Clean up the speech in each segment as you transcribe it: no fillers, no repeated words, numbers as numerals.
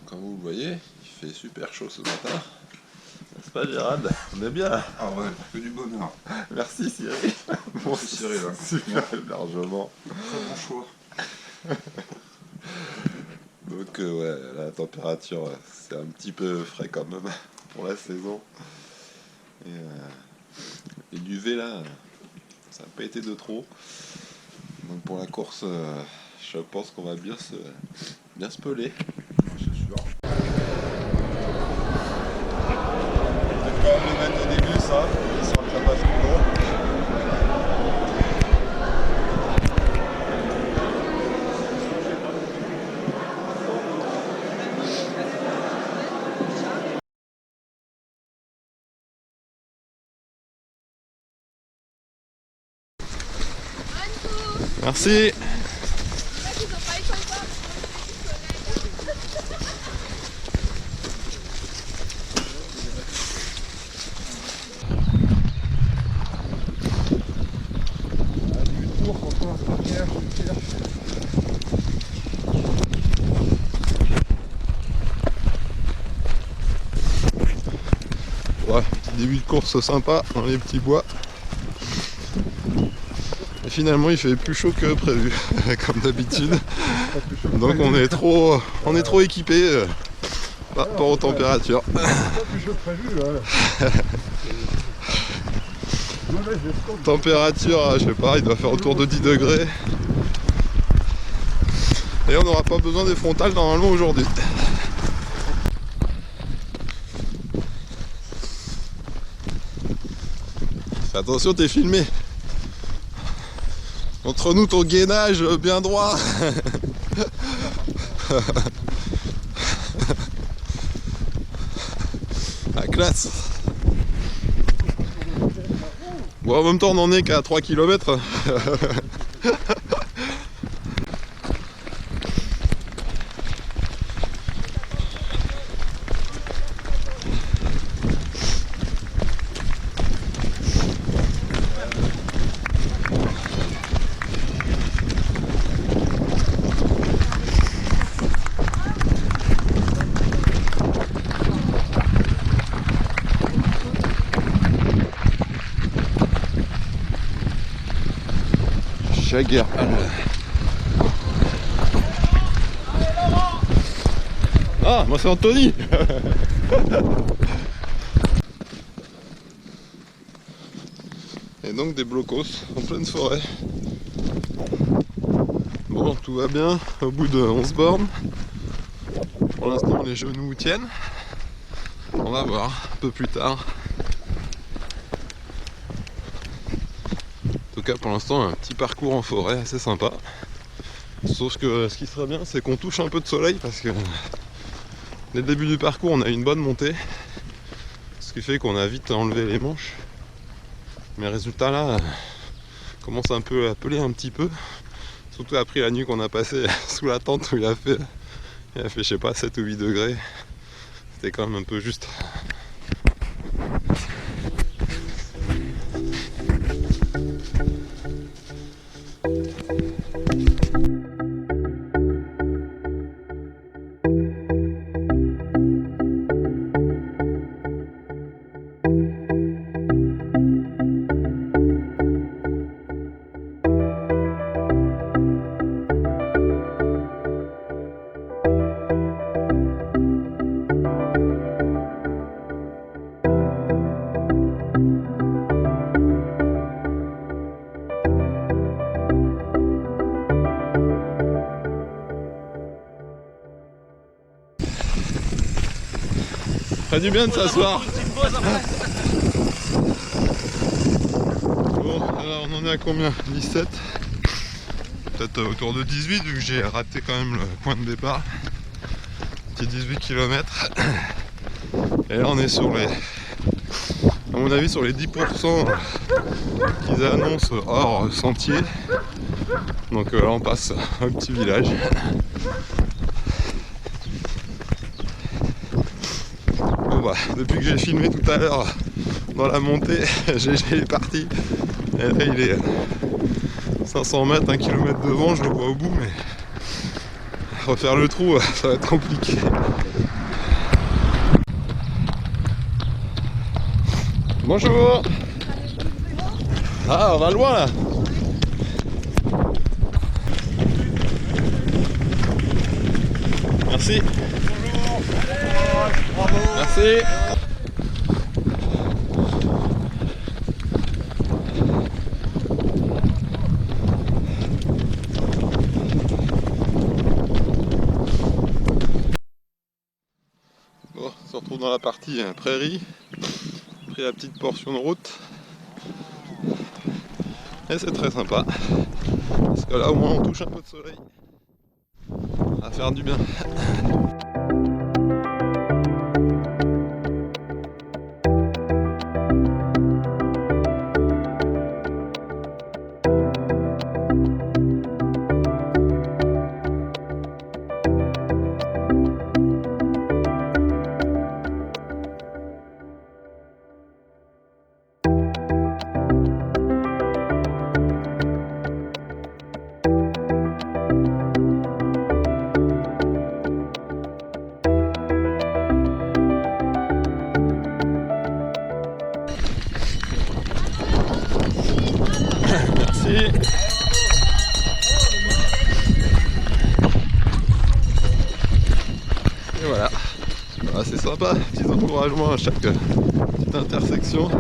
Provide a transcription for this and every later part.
Donc comme vous le voyez, il fait super chaud ce matin. N'est-ce pas Gérald? On est bien. Ah ouais, que du bonheur. Merci Cyril. Bon, c'est Cyril, hein. Cyril, largement. Très bon choix. Donc ouais, la température, c'est un petit peu frais quand même pour la saison. Et l'UV là, ça n'a pas été de trop. Donc pour la course, je pense qu'on va bien se peler. C'est sûr. Je vais quand même le mettre au début ça, il sera que ça passe plus long. Merci. Ouais, petit début de course sympa dans les petits bois. Et finalement il fait plus chaud que prévu, comme d'habitude. Donc on est trop équipé par rapport aux températures. Pas plus chaud que prévu, ouais. Température, je sais pas, il doit faire autour de 10 degrés. Et on n'aura pas besoin des frontales normalement aujourd'hui. Fais attention, t'es filmé. Entre nous ton gainage bien droit. La classe. Bon, en même temps on en est qu'à 3 km. Jaguar. Ah, moi c'est Anthony. Et donc des blocos en pleine forêt. Bon, tout va bien au bout de 11 bornes. Pour l'instant les genoux tiennent. On va voir un peu plus tard. En tout cas pour l'instant un petit parcours en forêt assez sympa. Sauf que ce qui serait bien c'est qu'on touche un peu de soleil parce que dès le début du parcours on a une bonne montée. Ce qui fait qu'on a vite enlevé les manches. Mais résultat là commence un peu à peler un petit peu. Surtout après la nuit qu'on a passé sous la tente où il a fait je sais pas 7 ou 8 degrés. C'était quand même un peu juste. Ça fait du bien de s'asseoir. Bon, alors on en est à combien? 17. Peut-être autour de 18 vu que j'ai raté quand même le point de départ. Petit 18 km. Et là on est sur les, à mon avis sur les 10% qu'ils annoncent hors sentier. Donc là on passe un petit village. Bon bah depuis que j'ai filmé tout à l'heure dans la montée, GG est parti. Et là il est 500 mètres, 1 km devant, je le vois au bout mais refaire le trou ça va être compliqué. Bonjour. Ah, on va loin là. Merci. Merci. Bon, on se retrouve dans la partie prairie. Pris la petite portion de route. Et c'est très sympa. Parce que là au moins on touche un peu de soleil. Ça va faire du bien. Merci. Et voilà. Ah, c'est sympa, petits encouragements à chaque petite intersection.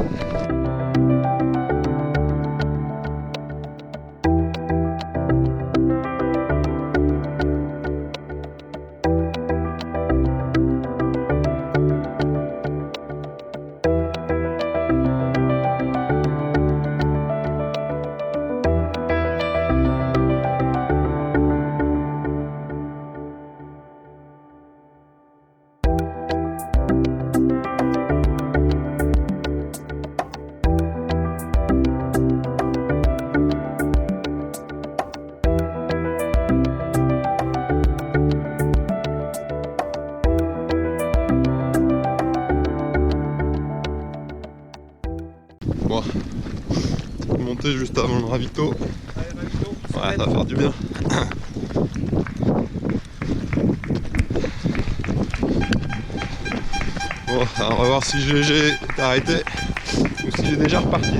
Bon, monter juste avant le ravito. Ouais, ça va faire du bien. Bon, on va voir si GG est arrêté ou s'il est déjà reparti.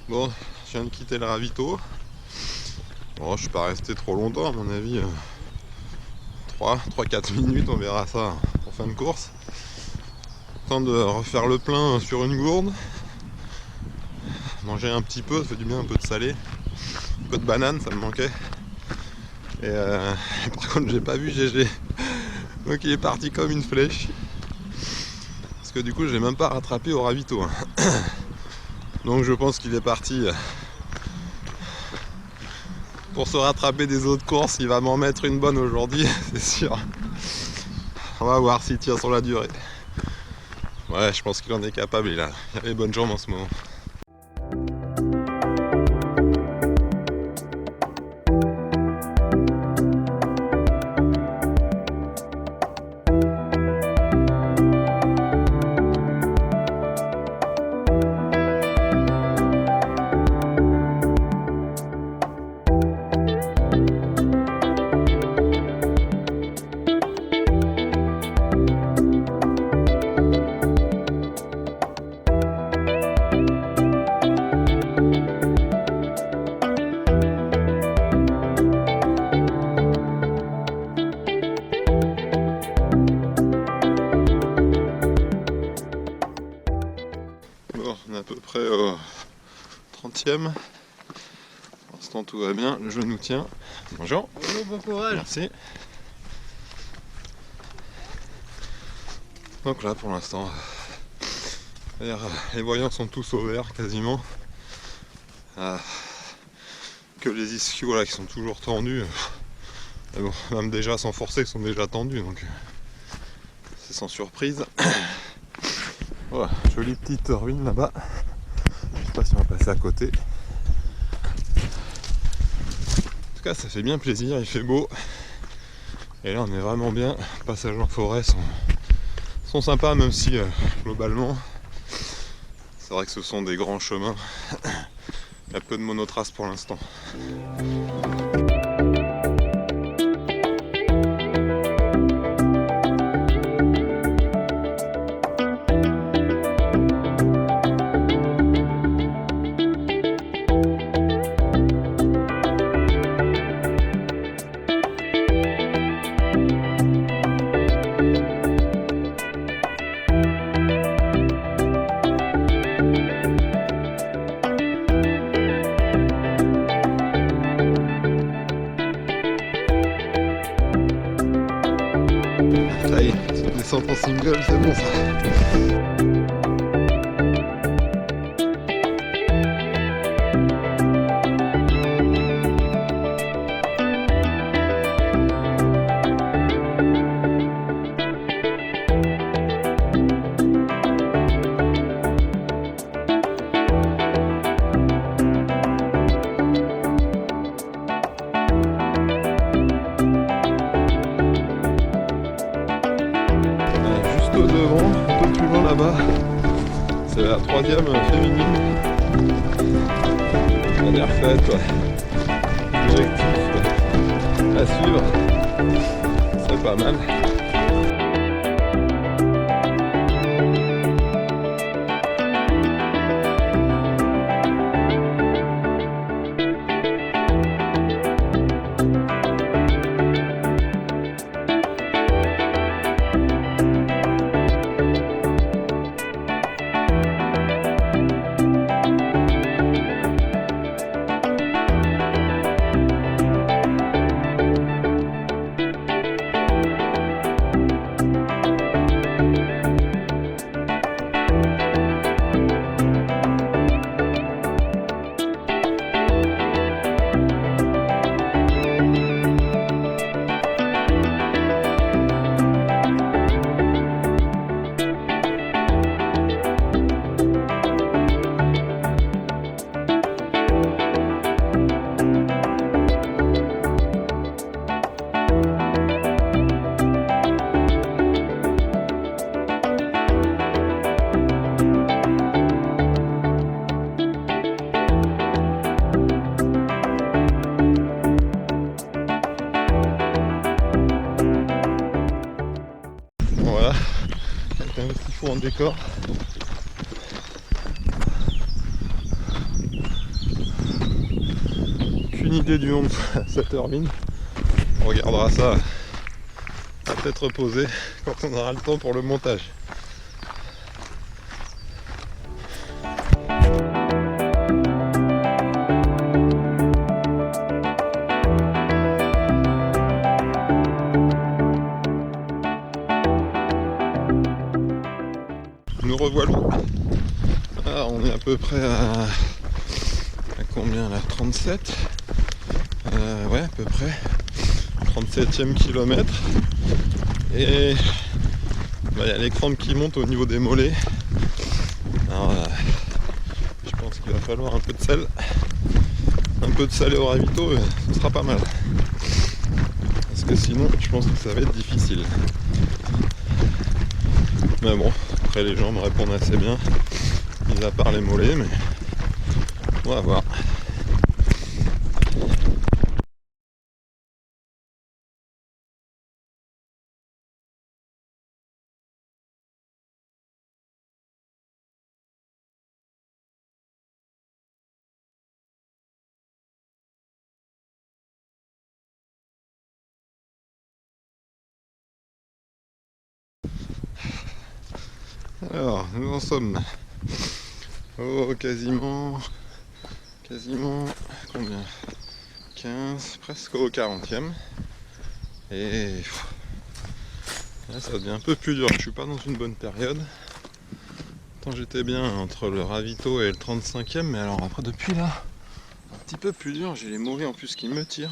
Bon, je viens de quitter le ravito. Bon, je suis pas resté trop longtemps à mon avis. 3-4 minutes, on verra ça en fin de course. Temps de refaire le plein sur une gourde. Manger un petit peu, ça fait du bien, un peu de salé. Un peu de banane, ça me manquait. Et par contre j'ai pas vu GG. Donc il est parti comme une flèche. Parce que du coup je l'ai même pas rattrapé au ravito. Donc je pense qu'il est parti pour se rattraper des autres courses. Il va m'en mettre une bonne aujourd'hui, c'est sûr. On va voir s'il tient sur la durée. Ouais, je pense qu'il en est capable, il a les bonnes jambes en ce moment. Bon, on est à peu près au 30e. Pour l'instant tout va bien, le jeu nous tient. Bonjour. Bonjour, bon courage. Merci. Donc là pour l'instant, les voyants sont tous au vert quasiment. Que les ischios là qui sont toujours tendus. Mais bon, même déjà sans forcer, ils sont déjà tendus, donc c'est sans surprise. Voilà, jolie petite ruine là-bas. Je sais pas si on va passer à côté. En tout cas, ça fait bien plaisir, il fait beau. Et là, on est vraiment bien. Les passages en forêt sont sympas, même si globalement, c'est vrai que ce sont des grands chemins. Il y a peu de monotraces pour l'instant. Ça y est, descente en single, c'est bon ça. Juste devant, un peu plus loin là-bas, c'est la 3e féminine. On est refaite, ouais. Objectif à suivre, c'est pas mal. Voilà, avec un petit four en décor. Aucune idée du monde ça termine. On regardera ça à tête reposée quand on aura le temps pour le montage. Nous revoilà. Ah, on est à peu près à combien là, 37 ouais, à peu près 37e kilomètre. Et il y a les crampes qui montent au niveau des mollets. Alors, je pense qu'il va falloir un peu de sel. Un peu de salé au ravito, et ce sera pas mal. Parce que sinon, je pense que ça va être difficile. Mais bon, après les gens me répondent assez bien, mis à part les mollets, mais on va voir. Alors, nous en sommes quasiment combien 15, presque au 40e. Et là, ça devient un peu plus dur. Je suis pas dans une bonne période. Tant j'étais bien entre le ravito et le 35e, mais alors après depuis là, un petit peu plus dur. J'ai les mollets en plus qui me tirent.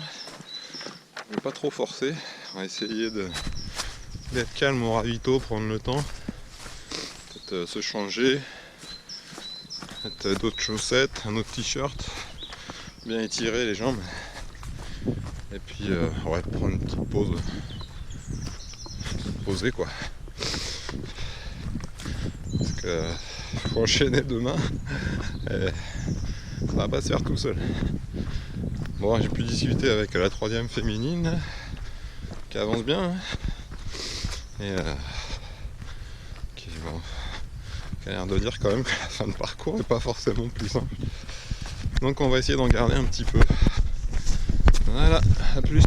Je vais pas trop forcer. On va essayer d'être calme au ravito, prendre le temps. Peut-être se changer. Mettre d'autres chaussettes, un autre t-shirt. Bien étirer les jambes. Et puis ouais, prendre une petite pause. Poser quoi. Parce que faut enchaîner demain. Et ça va pas se faire tout seul. Bon, j'ai pu discuter avec la 3e féminine qui avance bien. Hein. Et qui a l'air de dire quand même que la fin de parcours n'est pas forcément plus simple. Donc on va essayer d'en garder un petit peu. Voilà, à plus.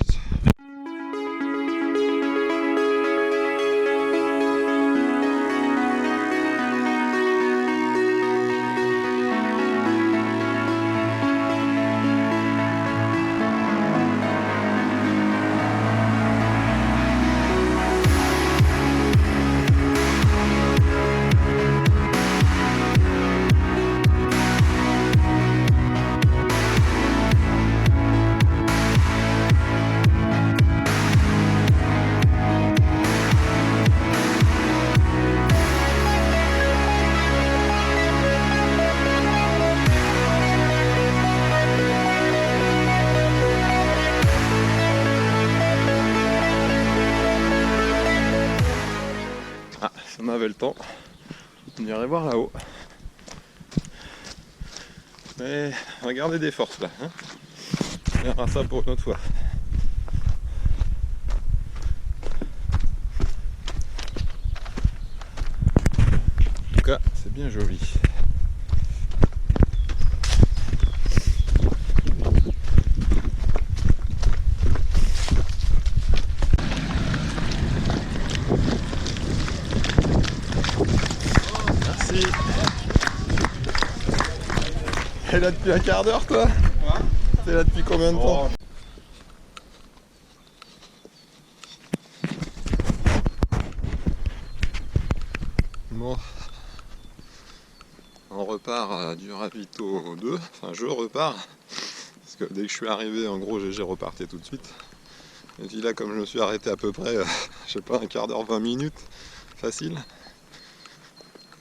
Si on avait le temps, on irait voir là-haut. Mais on va garder des forces là. Hein, on verra ça pour une autre fois. En tout cas, c'est bien joli. Merci. T'es là depuis un quart d'heure, toi? T'es là depuis combien de temps? Bon, on repart du ravito 2, enfin je repars, parce que dès que je suis arrivé, en gros GG repartait tout de suite. Et puis là, comme je me suis arrêté à peu près, je sais pas, un quart d'heure, 20 minutes, facile.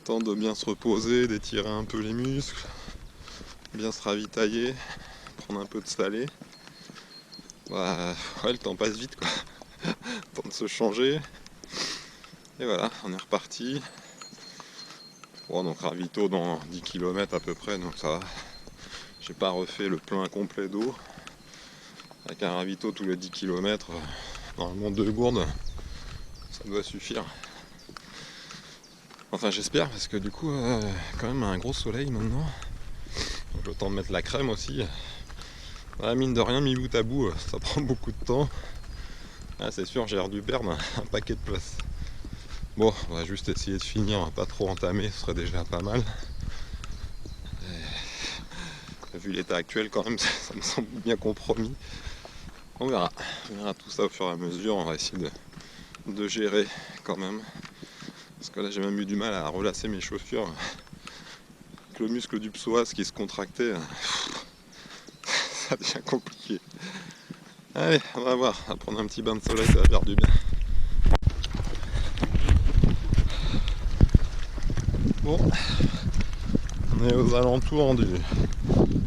Temps de bien se reposer, d'étirer un peu les muscles, bien se ravitailler, prendre un peu de salé. Bah, ouais, le temps passe vite quoi. Temps de se changer. Et voilà, on est reparti. Bon, donc ravito dans 10 km à peu près, donc ça va. J'ai pas refait le plein complet d'eau. Avec un ravito tous les 10 km, normalement 2 gourdes, ça doit suffire. Enfin j'espère, parce que du coup, quand même un gros soleil maintenant. Donc le temps de mettre la crème aussi. Ah, mine de rien, mis bout à bout, ça prend beaucoup de temps. Ah, c'est sûr, j'ai dû perdre un paquet de place. Bon, on va juste essayer de finir, pas trop entamer, ce serait déjà pas mal. Et, vu l'état actuel, quand même, ça me semble bien compromis. On verra tout ça au fur et à mesure, on va essayer de gérer quand même. Parce que là, j'ai même eu du mal à relasser mes chaussures. Avec le muscle du psoas qui se contractait, ça devient compliqué. Allez, on va voir, on va prendre un petit bain de soleil, ça va faire du bien. Bon, on est aux alentours du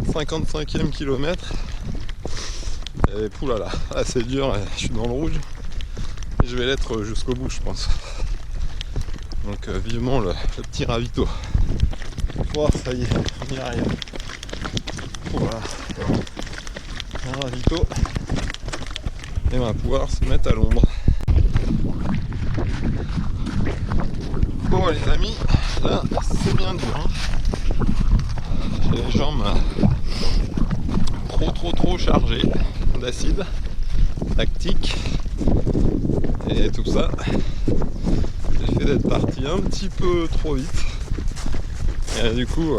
55e kilomètre. Et poulala, là c'est dur, je suis dans le rouge. Et je vais l'être jusqu'au bout, je pense. Donc vivement le petit ravito. Oh, ça y est, on y arrive. Voilà. Un ravito. Et on va pouvoir se mettre à l'ombre. Bon les amis, là c'est bien dur. Hein. J'ai les jambes trop chargées d'acide lactique et tout ça. J'ai fait d'être parti un petit peu trop vite. Et du coup,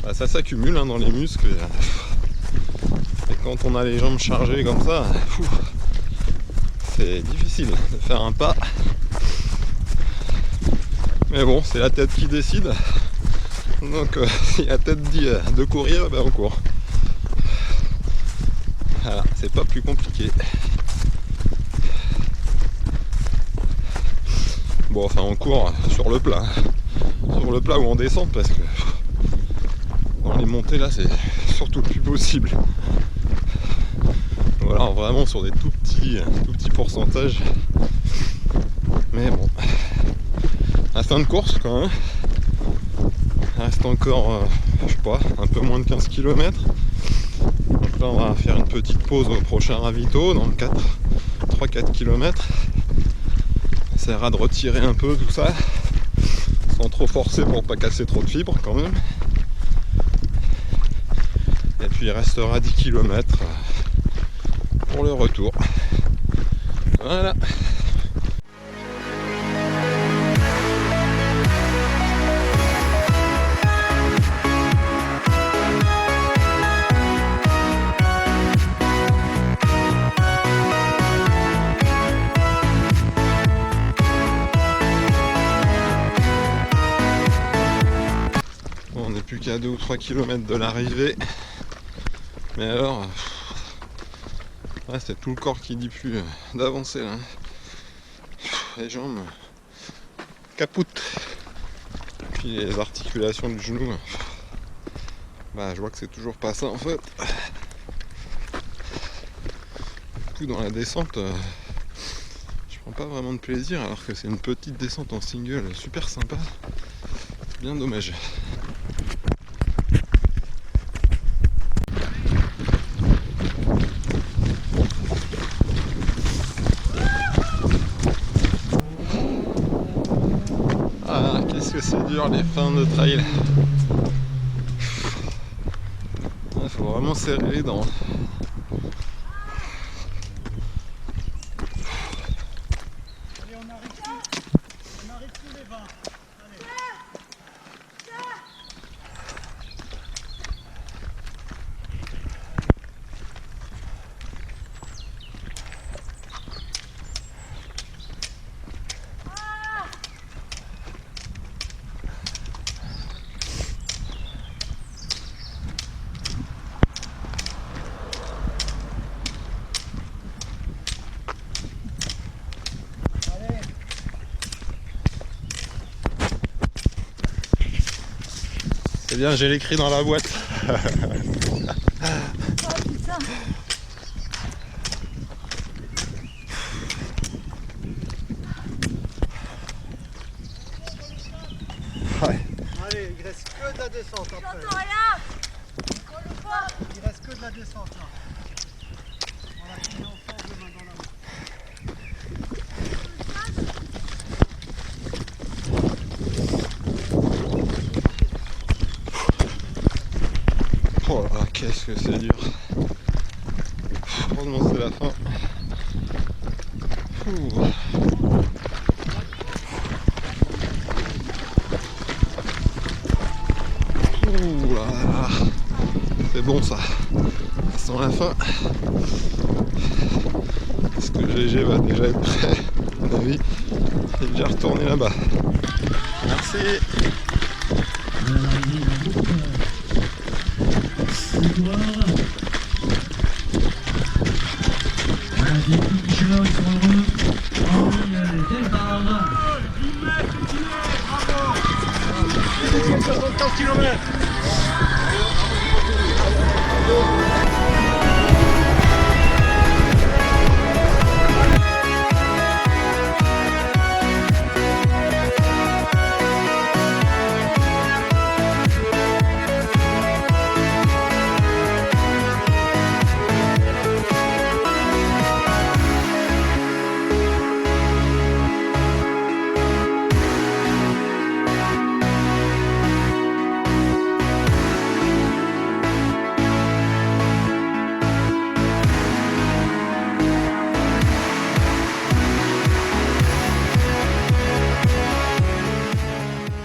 bah, ça s'accumule hein, dans les muscles. Et quand on a les jambes chargées comme ça, c'est difficile de faire un pas. Mais bon, c'est la tête qui décide. Donc si la tête dit de courir, ben on court. Voilà, c'est pas plus compliqué. Bon, enfin on court sur le plat. Sur le plat ou en descente parce que dans les montées là c'est surtout plus possible. Voilà, vraiment sur des tout petits pourcentages. Mais bon. À fin de course quand même. Il reste encore, je sais pas, un peu moins de 15 km. Donc là on va faire une petite pause au prochain ravito dans le 3-4 km. On essaiera de retirer un peu tout ça, sans trop forcer pour pas casser trop de fibres quand même. Et puis il restera 10 km pour le retour. Voilà. Bon, on n'est plus qu'à 2 ou 3 km de l'arrivée. Mais alors, ouais, c'est tout le corps qui dit plus d'avancer là. Les jambes capotent. Puis les articulations du genou, bah je vois que c'est toujours pas ça en fait. Du coup dans la descente, je prends pas vraiment de plaisir alors que c'est une petite descente en single super sympa. Bien dommage. Ah, qu'est-ce que c'est dur les fins de trail. Il faut vraiment serrer les dents. Allez, on arrive tous les 20. Allez. C'est bien, j'ai l'écrit dans la boîte. Oh putain. Ouais. Allez, il reste que de la descente après. J'entends rien. Il reste que de la descente là. On va finir ensemble, main dans la main. Oh là, qu'est-ce que c'est dur. Heureusement c'est la fin. Ouh. Ouh là là. C'est bon ça. Sans la fin. Est-ce que GG va déjà être prêt? À mon avis, il est déjà retourné là-bas. Merci. Allez, 65 km.